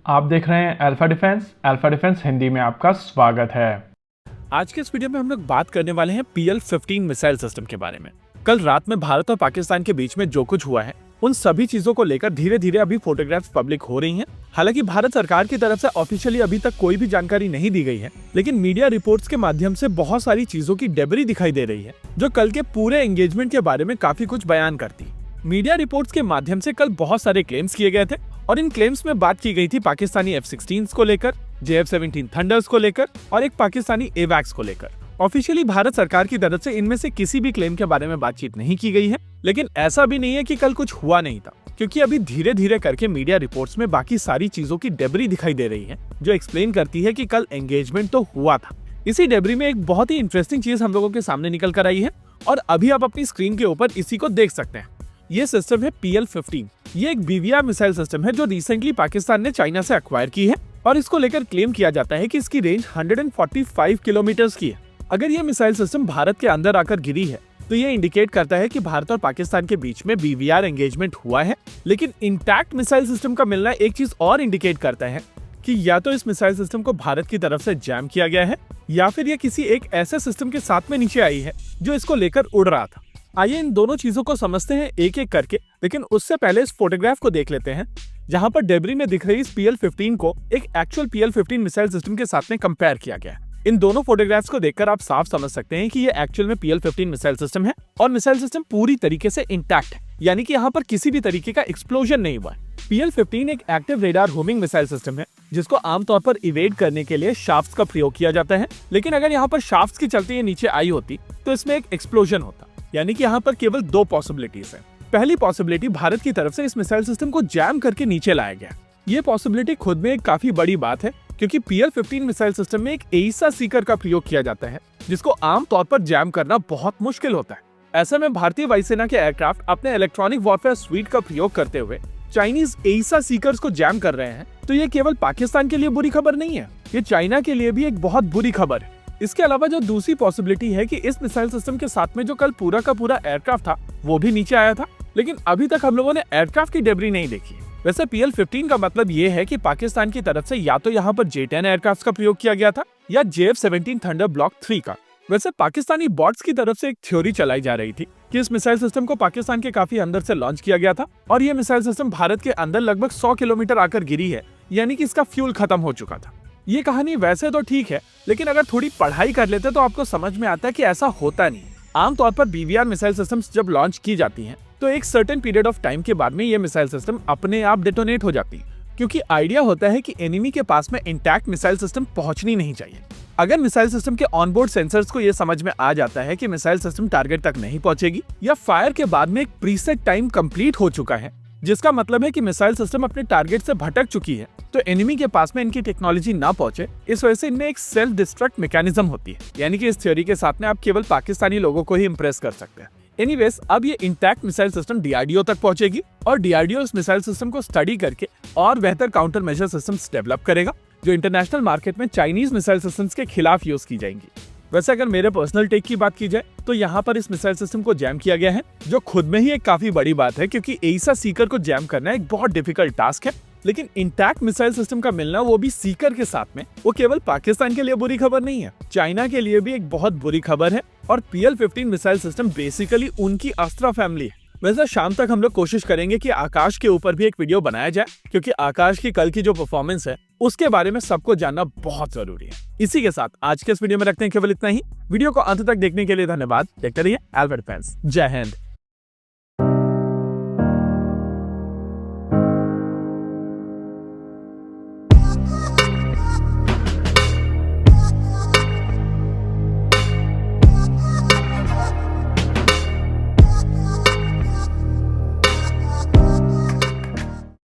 आप देख रहे हैं अल्फा डिफेंस हिंदी में आपका स्वागत है। आज के इस वीडियो में हम लोग बात करने वाले हैं PL-15 मिसाइल सिस्टम के बारे में। कल रात में भारत और पाकिस्तान के बीच में जो कुछ हुआ है उन सभी चीजों को लेकर धीरे धीरे अभी फोटोग्राफ्स पब्लिक हो रही हैं। हालांकि भारत सरकार की तरफ से ऑफिशियली अभी तक कोई भी जानकारी नहीं दी गई है, लेकिन मीडिया रिपोर्ट्स के माध्यम से बहुत सारी चीजों की डेब्री दिखाई दे रही है जो कल के पूरे एंगेजमेंट के बारे में काफी कुछ बयान करती। मीडिया रिपोर्ट्स के माध्यम से कल बहुत सारे क्लेम्स किए गए थे और इन क्लेम्स में बात की गई थी पाकिस्तानी F-16 को लेकर, JF-17 थंडर्स को लेकर और एक पाकिस्तानी AWACS को लेकर। ऑफिशियली भारत सरकार की तरफ से इनमें से किसी भी क्लेम के बारे में बातचीत नहीं की गई है, लेकिन ऐसा भी नहीं है कि कल कुछ हुआ नहीं था, क्योंकि अभी धीरे धीरे करके मीडिया रिपोर्ट्स में बाकी सारी चीजों की डेब्री दिखाई दे रही है जो एक्सप्लेन करती है कि कल एंगेजमेंट तो हुआ था। इसी डेब्री में एक बहुत ही इंटरेस्टिंग चीज हम लोगों के सामने निकल कर आई है और अभी आप अपनी स्क्रीन के ऊपर इसी को देख सकते हैं। ये सिस्टम है PL-15। ये एक BVR मिसाइल सिस्टम है जो रिसेंटली पाकिस्तान ने चाइना से एक्वायर की है और इसको लेकर क्लेम किया जाता है कि इसकी रेंज 145 किलोमीटर्स की है। अगर ये मिसाइल सिस्टम भारत के अंदर आकर गिरी है तो ये इंडिकेट करता है कि भारत और पाकिस्तान के बीच में BVR एंगेजमेंट हुआ है, लेकिन इंटैक्ट मिसाइल सिस्टम का मिलना एक चीज और इंडिकेट करता है कि या तो इस मिसाइल सिस्टम को भारत की तरफ से जैम किया गया है या फिर ये किसी एक ऐसे सिस्टम के साथ में नीचे आई है जो इसको लेकर उड़ रहा था। आइए इन दोनों चीजों को समझते हैं एक एक करके, लेकिन उससे पहले इस फोटोग्राफ को देख लेते हैं जहां पर डेब्री में दिख रही इस PL-15 को एक एक्चुअल PL-15 मिसाइल सिस्टम के साथ में कंपेयर किया गया है। इन दोनों फोटोग्राफ्स को देखकर आप साफ समझ सकते हैं कि ये एक्चुअल में PL-15 मिसाइल सिस्टम है और मिसाइल सिस्टम पूरी तरीके से इंटैक्ट है, यानी कि यहाँ पर किसी भी तरीके का एक्सप्लोजन नहीं हुआ है। PL-15 एक active radar homing missile system है जिसको आमतौर पर इवेड करने के लिए शाफ्ट्स का प्रयोग किया जाता है, लेकिन अगर यहाँ पर शाफ्ट्स की चलते ये नीचे आई होती तो इसमें एक एक्सप्लोजन होता, यानी कि यहाँ पर केवल दो पॉसिबिलिटीज हैं। पहली पॉसिबिलिटी, भारत की तरफ से इस मिसाइल सिस्टम को जैम करके नीचे लाया गया। ये पॉसिबिलिटी खुद में एक काफी बड़ी बात है, क्योंकि PL-15 मिसाइल सिस्टम में एक एईसा सीकर का प्रयोग किया जाता है जिसको आम तौर पर जैम करना बहुत मुश्किल होता है। ऐसे में भारतीय वायुसेना के एयरक्राफ्ट अपने इलेक्ट्रॉनिक वॉरफेयर स्वीट का प्रयोग करते हुए चाइनीज एईसा सीकर्स को जैम कर रहे हैं, तो ये केवल पाकिस्तान के लिए बुरी खबर नहीं है, ये चाइना के लिए भी एक बहुत बुरी खबर है। इसके अलावा जो दूसरी पॉसिबिलिटी है कि इस मिसाइल सिस्टम के साथ में जो कल पूरा का पूरा एयरक्राफ्ट था वो भी नीचे आया था, लेकिन अभी तक हम लोगों ने एयरक्राफ्ट की डेब्री नहीं देखी। वैसे PL-15 का मतलब ये है कि पाकिस्तान की तरफ से या तो यहाँ पर J-10 एयरक्राफ्ट का प्रयोग किया गया था या JF-17 थंडर ब्लॉक 3 का। वैसे पाकिस्तानी बॉट्स की तरफ से एक थ्योरी चलाई जा रही थी कि इस मिसाइल सिस्टम को पाकिस्तान के काफी अंदर से लॉन्च किया गया था और ये मिसाइल सिस्टम भारत के अंदर लगभग 100 किलोमीटर आकर गिरी है, यानी कि इसका फ्यूल खत्म हो चुका था। ये कहानी वैसे तो ठीक है, लेकिन अगर थोड़ी पढ़ाई कर लेते तो आपको समझ में आता है कि ऐसा होता नहीं। आमतौर पर BVR मिसाइल सिस्टम्स जब लॉन्च की जाती हैं तो एक सर्टेन पीरियड ऑफ टाइम के बाद में ये मिसाइल सिस्टम अपने आप डेटोनेट हो जाती है, क्योंकि आइडिया होता है कि एनिमी के पास में इंटैक्ट मिसाइल सिस्टम पहुंचनी नहीं चाहिए। अगर मिसाइल सिस्टम के ऑनबोर्ड सेंसर्स को ये समझ में आ जाता है कि मिसाइल सिस्टम टारगेट तक नहीं पहुंचेगी या फायर के बाद में एक प्रीसेट टाइम कंप्लीट हो चुका है, जिसका मतलब है कि मिसाइल सिस्टम अपने टारगेट से भटक चुकी है, तो एनिमी के पास में इनकी टेक्नोलॉजी ना पहुंचे, इस वजह से इनमें एक सेल्फ डिस्ट्रक्ट मैकेनिज्म होती है, यानी कि इस थ्योरी के साथ में आप केवल पाकिस्तानी लोगों को ही इंप्रेस कर सकते हैं। एनीवेज, अब ये इंटैक्ट मिसाइल सिस्टम DRDO तक पहुंचेगी और DRDO इस मिसाइल सिस्टम को स्टडी करके और बेहतर काउंटर मेजर सिस्टम्स डेवलप करेगा जो इंटरनेशनल मार्केट में चाइनीज मिसाइल सिस्टम्स के खिलाफ यूज की जाएंगी। वैसे अगर मेरे पर्सनल टेक की बात की जाए तो यहाँ पर इस मिसाइल सिस्टम को जैम किया गया है, जो खुद में ही एक काफी बड़ी बात है, क्योंकि एईसा सीकर को जैम करना एक बहुत डिफिकल्ट टास्क है। लेकिन इंटैक्ट मिसाइल सिस्टम का मिलना, वो भी सीकर के साथ में, वो केवल पाकिस्तान के लिए बुरी खबर नहीं है, चाइना के लिए भी एक बहुत बुरी खबर है। और PL-15 मिसाइल सिस्टम बेसिकली उनकी अस्त्रा फैमिली है। वैसे शाम तक हम लोग कोशिश करेंगे कि आकाश के ऊपर भी एक वीडियो बनाया जाए, क्योंकि आकाश की कल की जो परफॉर्मेंस है उसके बारे में सबको जानना बहुत जरूरी है। इसी के साथ आज के इस वीडियो में रखते हैं केवल इतना ही। वीडियो को अंत तक देखने के लिए धन्यवाद। देखते रहिए अल्फा डिफेंस। जय हिंद।